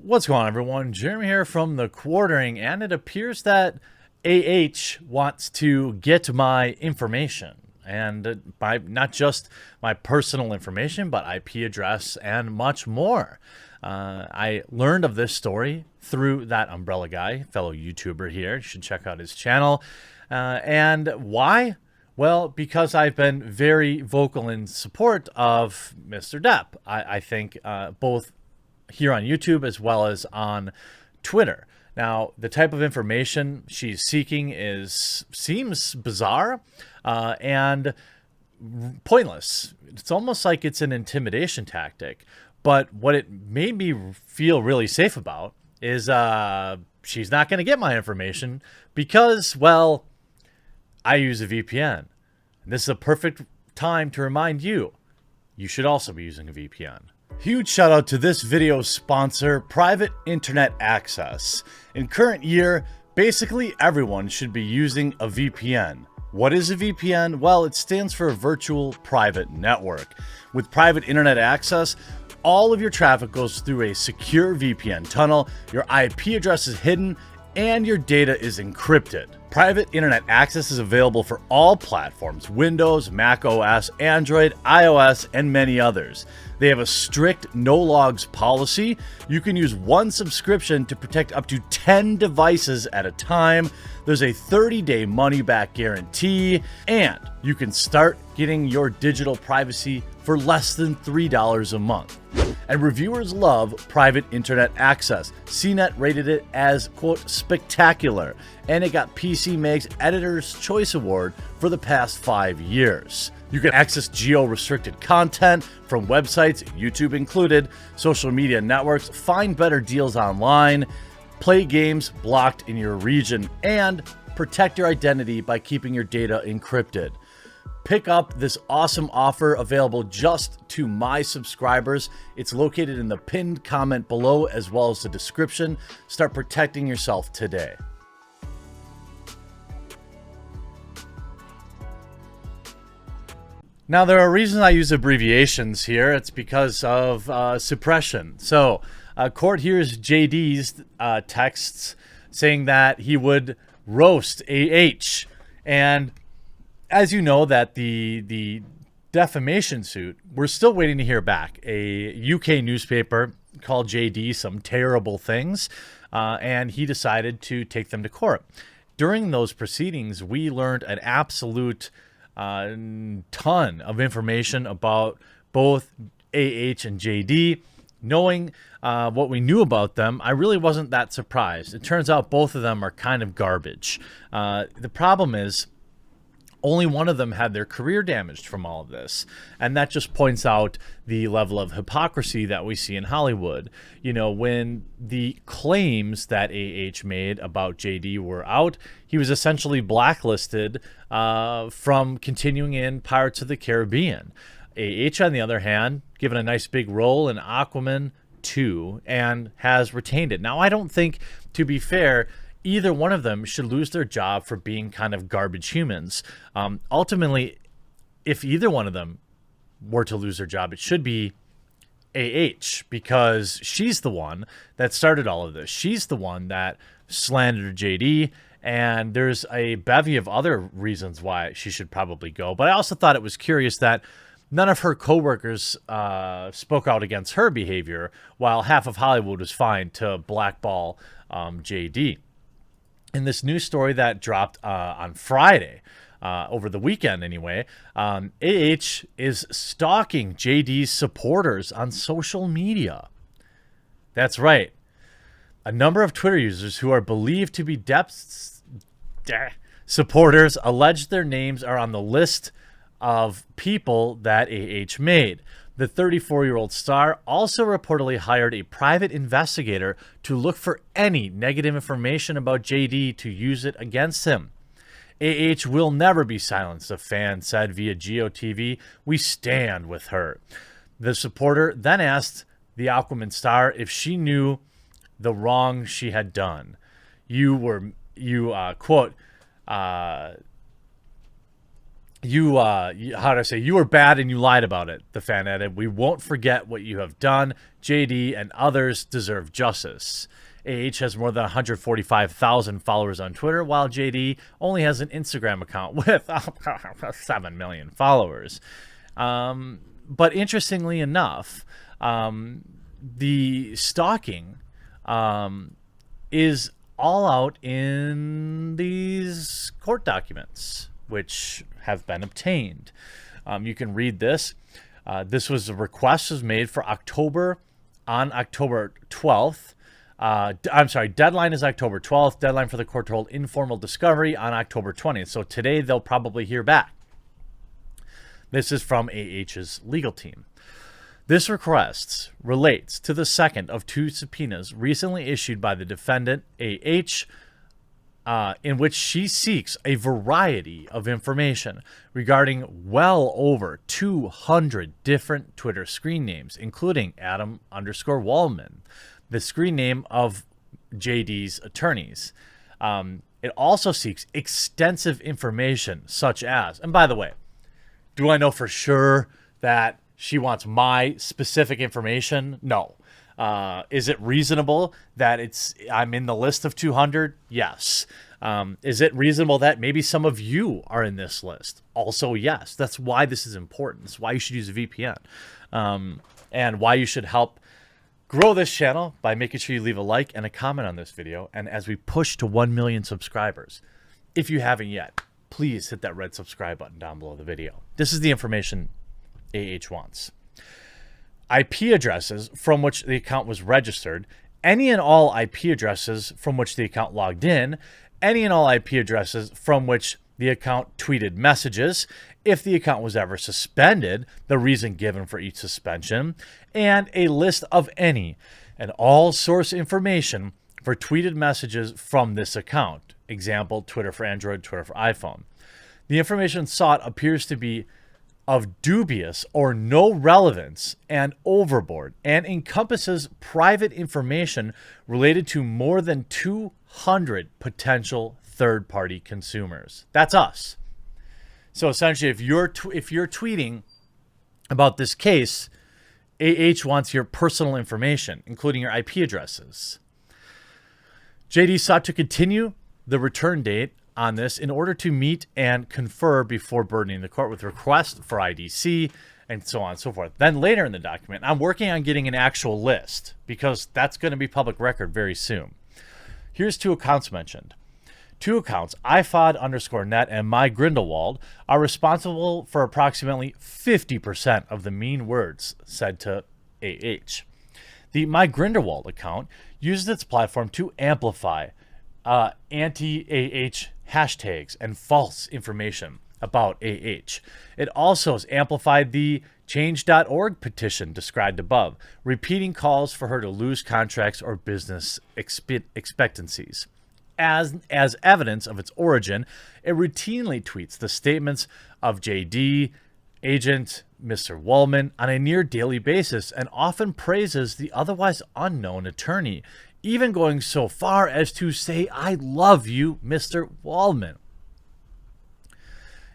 What's going on, everyone? Jeremy here from the Quartering, and it appears that AH wants to get my information, and by not just my personal information, but IP address and much more. I learned of this story through that Umbrella Guy, fellow YouTuber here. You should check out his channel. And why? Well, because I've been very vocal in support of Mr. Depp. I think both here on YouTube as well as on Twitter. Now, the type of information she's seeking seems bizarre and pointless. It's almost like it's an intimidation tactic. But what it made me feel really safe about is she's not going to get my information because, well, I use a VPN. And this is a perfect time to remind you, you should also be using a VPN. Huge shout out to this video's sponsor, Private Internet Access. In current year, basically everyone should be using a VPN. What is a VPN? Well, it stands for Virtual Private Network. With Private Internet Access, all of your traffic goes through a secure VPN tunnel, your IP address is hidden, and your data is encrypted. Private Internet Access is available for all platforms: Windows, Mac OS, Android, iOS, and many others. They have a strict no logs policy. You can use one subscription to protect up to 10 devices at a time. There's a 30-day money-back guarantee, and you can start getting your digital privacy for less than $3 a month. And reviewers love Private Internet Access. CNET rated it as, quote, spectacular, and it got PC Mag's Editor's Choice Award for the past 5 years. You can access geo-restricted content from websites, YouTube included, social media networks, find better deals online, play games blocked in your region, and protect your identity by keeping your data encrypted. Pick up this awesome offer available just to my subscribers. It's located in the pinned comment below as well as the description. Start protecting yourself today. Now, there are reasons I use abbreviations here. It's because of suppression. So, court hears JD's texts saying that he would roast AH. And as you know, that the defamation suit, we're still waiting to hear back. A UK newspaper called JD some terrible things, and he decided to take them to court. During those proceedings, we learned an absolute ton of information about both AH and JD. Knowing what we knew about them, I really wasn't that surprised. It turns out both of them are kind of garbage. The problem is, only one of them had their career damaged from all of this. And that just points out the level of hypocrisy that we see in Hollywood. You know, when the claims that AH made about JD were out, he was essentially blacklisted from continuing in Pirates of the Caribbean. AH, on the other hand, given a nice big role in Aquaman 2 and has retained it. Now, I don't think, to be fair, either one of them should lose their job for being kind of garbage humans. Ultimately, if either one of them were to lose their job, it should be AH, because she's the one that started all of this. She's the one that slandered JD, and there's a bevy of other reasons why she should probably go. But I also thought it was curious that none of her coworkers spoke out against her behavior, while half of Hollywood was fine to blackball JD. In this news story that dropped on Friday, over the weekend anyway, AH is stalking JD's supporters on social media. That's right. A number of Twitter users who are believed to be Depp's supporters allege their names are on the list of people that AH made. The 34-year-old star also reportedly hired a private investigator to look for any negative information about JD to use it against him. AH will never be silenced, a fan said via GeoTV. We stand with her. The supporter then asked the Aquaman star if she knew the wrong she had done. Quote, how do I say, you were bad and you lied about it, the fan added. We won't forget what you have done. JD and others deserve justice. AH has more than 145,000 followers on Twitter, while JD only has an Instagram account with 7 million followers. But interestingly enough, the stalking is all out in these court documents, which have been obtained. You can read this. This was a request was made for October 12th. I'm sorry, deadline is October 12th. Deadline for the court to hold informal discovery on October 20th. So today they'll probably hear back. This is from AH's legal team. This request relates to the second of two subpoenas recently issued by the defendant, AH, in which she seeks a variety of information regarding well over 200 different Twitter screen names, including Adam_Wallman, the screen name of JD's attorneys. It also seeks extensive information such as, and by the way, do I know for sure that she wants my specific information? No. Is it reasonable that I'm in the list of 200? Yes. Is it reasonable that maybe some of you are in this list? Also, yes. That's why this is important. That's why you should use a VPN. And why you should help grow this channel by making sure you leave a like and a comment on this video. And as we push to 1 million subscribers, if you haven't yet, please hit that red subscribe button down below the video. This is the information AH wants. IP addresses from which the account was registered, any and all IP addresses from which the account logged in, any and all IP addresses from which the account tweeted messages, if the account was ever suspended, the reason given for each suspension, and a list of any and all source information for tweeted messages from this account. Example, Twitter for Android, Twitter for iPhone. The information sought appears to be of dubious or no relevance and overboard, and encompasses private information related to more than 200 potential third-party consumers. That's us. So essentially, if you're tweeting about this case, AH wants your personal information, including your IP addresses. JD sought to continue the return date on this in order to meet and confer before burdening the court with requests for IDC and so on and so forth. Then later in the document, I'm working on getting an actual list because that's going to be public record very soon. Here's two accounts mentioned. Two accounts, iFod_net and MyGrindelwald, are responsible for approximately 50% of the mean words said to AH. The MyGrindelwald account uses its platform to amplify anti-AH hashtags and false information about AH. It also has amplified the change.org petition described above, repeating calls for her to lose contracts or business expectancies. As evidence of its origin, it routinely tweets the statements of JD, agent Mr. Wallman on a near daily basis and often praises the otherwise unknown attorney, even going so far as to say, "I love you, Mr. Wallman."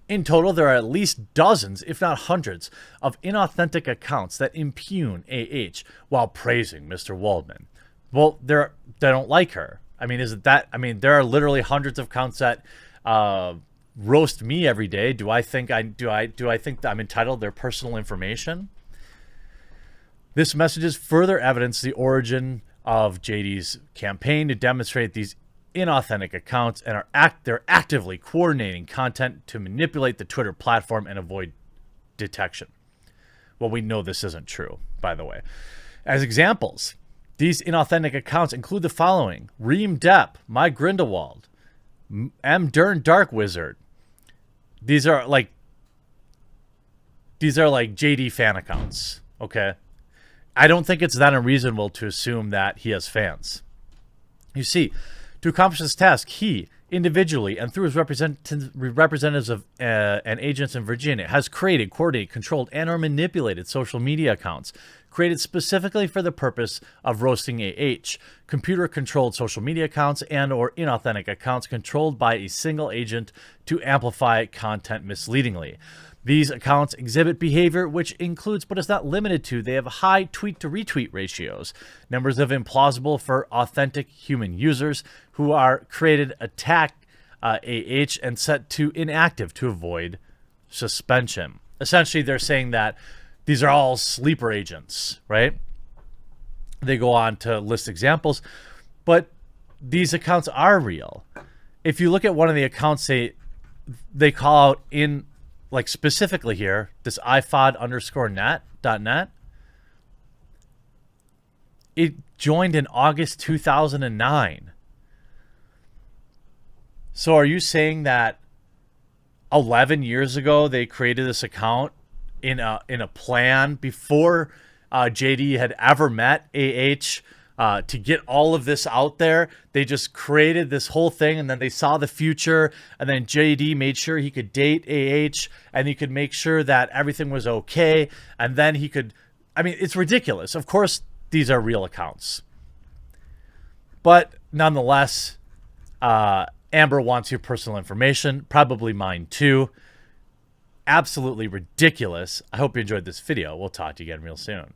In total, there are at least dozens, if not hundreds, of inauthentic accounts that impugn AH while praising Mr. Wallman. Well, they don't like her. I mean, is it that? I mean, there are literally hundreds of accounts that roast me every day. Do I think think that I'm entitled to their personal information? This message further evidence the origin of JD's campaign to demonstrate these inauthentic accounts, and they're actively coordinating content to manipulate the Twitter platform and avoid detection. Well, we know this isn't true, by the way. As examples, these inauthentic accounts include the following: Reem Depp, MyGrindelwald, M. Dern Dark Wizard. These are like JD fan accounts, okay? I don't think it's that unreasonable to assume that he has fans. You see, to accomplish this task, he, individually and through his representatives of and agents in Virginia, has created, coordinated, controlled, and or manipulated social media accounts created specifically for the purpose of roasting AH, computer-controlled social media accounts and or inauthentic accounts controlled by a single agent to amplify content misleadingly. These accounts exhibit behavior which includes, but is not limited to, they have high tweet-to-retweet ratios, numbers of implausible for authentic human users who are created, attack AH, and set to inactive to avoid suspension. Essentially, they're saying that these are all sleeper agents, right? They go on to list examples, but these accounts are real. If you look at one of the accounts they call out in, like specifically here, this ifod_net.net, it joined in August 2009. So are you saying that 11 years ago they created this account in a plan before JD had ever met AH to get all of this out there? They just created this whole thing, and then they saw the future, and then JD made sure he could date AH, and he could make sure that everything was okay, and then he could, I mean, it's ridiculous. Of course, these are real accounts. But nonetheless, Amber wants your personal information, probably mine too. Absolutely ridiculous. I hope you enjoyed this video. We'll talk to you again real soon.